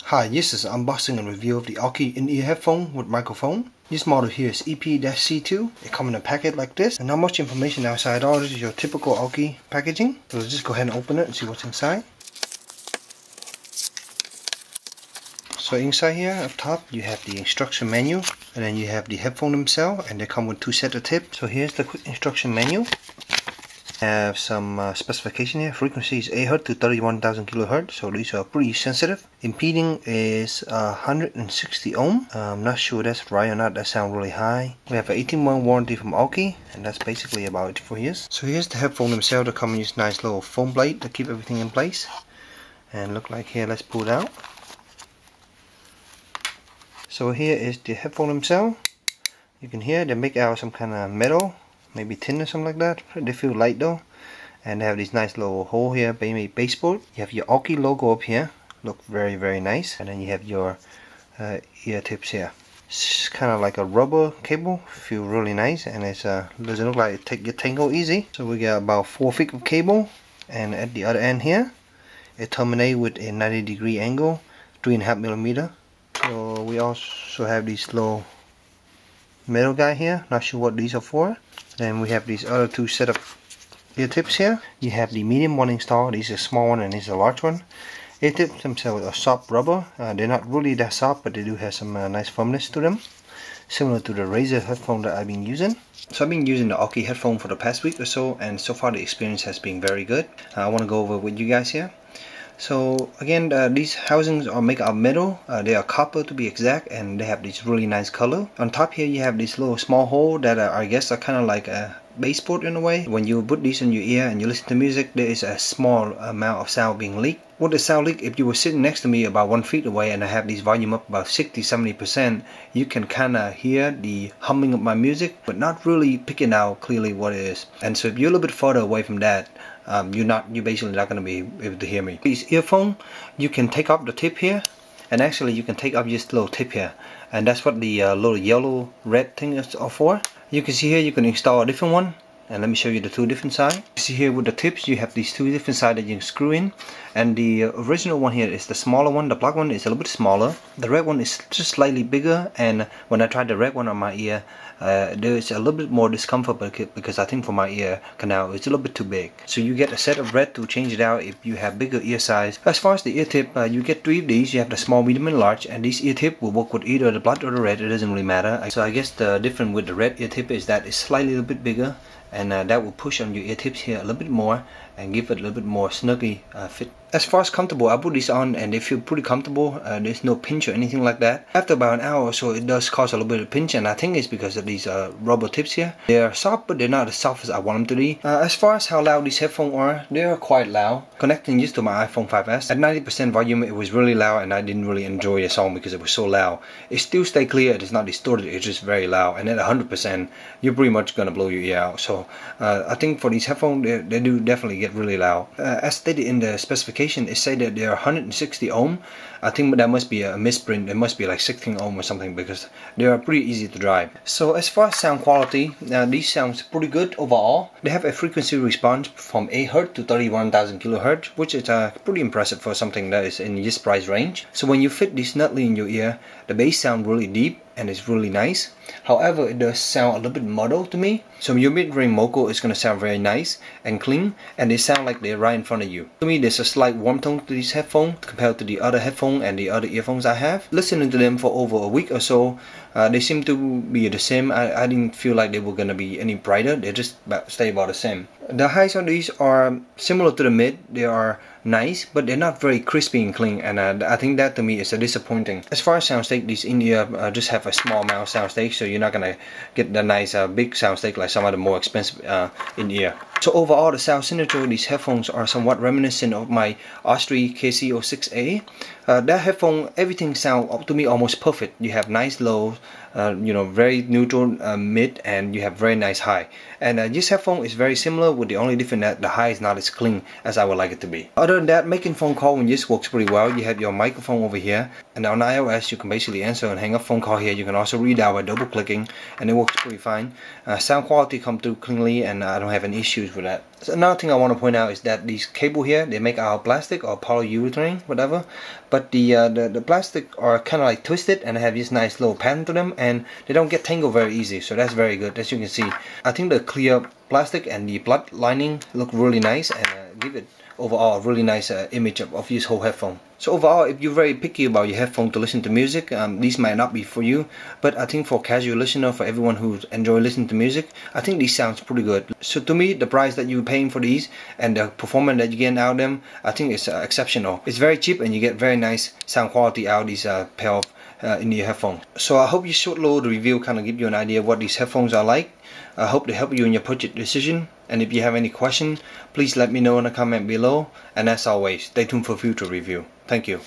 Hi, this is an unboxing and review of the Aukey in-ear headphone with microphone. This model here is EP-C2. It comes in a packet like this, and not much information outside all. This is your typical Aukey packaging. So let's just go ahead and open it and see what's inside. So inside here up top you have the instruction manual, and then you have the headphone themselves, and they come with two sets of tips. So here's the quick instruction manual. Have some specification here. Frequency is 8 Hz to 31,000 kHz, so these are pretty sensitive. Impeding is 160 ohm. I'm not sure that's right or not. That sounds really high. We have an 18-month warranty from Aukey, and that's basically about it for here. So here's the headphone themselves. They come in this nice little foam plate to keep everything in place. And look like here, let's pull it out. So here is the headphone themselves. You can hear they make out some kind of metal, maybe tin or something like that. They feel light though, and they have this nice little hole here, maybe baseboard. You have your Aukey logo up here, look very nice, and then you have your ear tips here. It's kind of like a rubber cable, feel really nice, and it doesn't look like it get tangled easy. So we got about 4 feet of cable, and at the other end here, it terminates with a 90-degree angle, 3.5mm. So we also have this little metal guy here, not sure what these are for. Then we have these other two set of ear tips here. You have the medium one installed. This is a small one and this is a large one. Ear tips themselves are soft rubber. They're not really that soft, but they do have some nice firmness to them, similar to the Razer headphone that I've been using. So I've been using the Aukey headphone for the past week or so, and so far the experience has been very good. I want to go over with you guys here. So again, these housings are made out of metal. They are copper to be exact, and they have this really nice color. On top here you have this little small hole that I guess are kind of like a baseboard in a way. When you put these in your ear and you listen to music, there is a small amount of sound being leaked. With the sound leak, if you were sitting next to me about 1 feet away and I have this volume up about 60-70%, you can kind of hear the humming of my music, but not really picking out clearly what it is. And so if you're a little bit further away from that, you're basically not going to be able to hear me. These earphone, you can take off the tip here, and actually you can take off this little tip here, and that's what the little yellow red thing is for. You can see here you can install a different one, and let me show you the two different sides. You see here with the tips you have these two different sides that you can screw in, and the original one here is the smaller one. The black one is a little bit smaller. The red one is just slightly bigger, and when I tried the red one on my ear, there is a little bit more discomfort because I think for my ear canal it's a little bit too big. So you get a set of red to change it out if you have bigger ear size. As far as the ear tip, you get 3 of these. You have the small, medium and large, and this ear tip will work with either the black or the red. It doesn't really matter. So I guess the difference with the red ear tip is that it's slightly a little bit bigger, and that will push on your ear tips here a little bit more and give it a little bit more snuggy fit. As far as comfortable, I put these on and they feel pretty comfortable. There's no pinch or anything like that. After about an hour or so, it does cause a little bit of pinch, and I think it's because of these rubber tips here. They are soft, but they're not as soft as I want them to be. As far as how loud these headphones are, they are quite loud. Connecting this to my iPhone 5S, at 90% volume it was really loud, and I didn't really enjoy the song because it was so loud. It still stays clear, it is not distorted, it's just very loud. And at 100%, you're pretty much gonna blow your ear out. So I think for these headphones, they do definitely get really loud. As stated in the specification, it says that they're 160 ohm. I think that must be a misprint. It must be like 16 ohm or something, because they are pretty easy to drive. So as far as sound quality, these sounds pretty good overall. They have a frequency response from 8 Hz to 31,000 kHz, which is pretty impressive for something that is in this price range. So when you fit this snugly in your ear, the bass sound really deep and it's really nice. However, it does sound a little bit muddled to me. So your mid-range vocal is going to sound very nice and clean, and they sound like they're right in front of you. To me, there's a slight warm tone to these headphones compared to the other headphones and the other earphones I have. Listening to them for over a week or so, they seem to be the same. I didn't feel like they were going to be any brighter. They just stay about the same. The highs on these are similar to the mid. They are nice, but they're not very crispy and clean, and I think that to me is disappointing. As far as soundstage, these in-ear just have a small amount of soundstage, so you're not gonna get the nice big soundstage like some of the more expensive in-ear. So overall, the sound signature of these headphones are somewhat reminiscent of my Osprey KC06A. That headphone, everything sounds to me almost perfect. You have nice low, very neutral mid, and you have very nice high. And this headphone is very similar, with the only difference that the high is not as clean as I would like it to be. Other than that, making phone call on this works pretty well. You have your microphone over here, and on iOS you can basically answer and hang up phone call here. You can also read out by double clicking, and it works pretty fine. Sound quality comes through cleanly, and I don't have any issues with that. So another thing I want to point out is that these cable here, they make out of plastic or polyurethane, whatever, but the plastic are kind of like twisted and have this nice little pattern to them, and they don't get tangled very easy, so that's very good. As you can see, I think the clear plastic and the blood lining look really nice, and give it overall a really nice image of this whole headphone. So overall, if you're very picky about your headphone to listen to music, these might not be for you, but I think for casual listener, for everyone who enjoy listening to music, I think these sounds pretty good. So to me, the price that you're paying for these and the performance that you get out of them, I think it's exceptional. It's very cheap and you get very nice sound quality out of these pair of in your headphone. So I hope this short little review kind of give you an idea of what these headphones are like. I hope they help you in your purchase decision, and if you have any questions, please let me know in the comment below, and as always, stay tuned for future review. Thank you.